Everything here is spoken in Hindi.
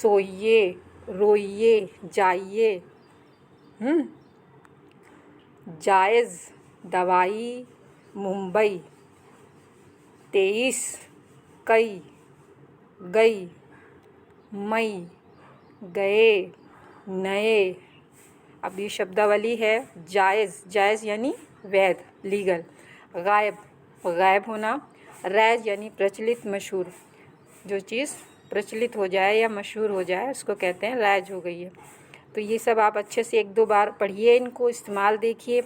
सोइए, रोइए, जाइए। जायज़, दवाई, मुंबई। 23, कई, गई, मई, गए, नए। अब ये शब्दावली है। जायज़, जायज़ यानी वैध, लीगल। गायब, गायब होना। रैज यानी प्रचलित, मशहूर। जो चीज़ प्रचलित हो जाए या मशहूर हो जाए उसको कहते हैं रैज हो गई है। तो ये सब आप अच्छे से 1-2 बार पढ़िए, इनको इस्तेमाल देखिए।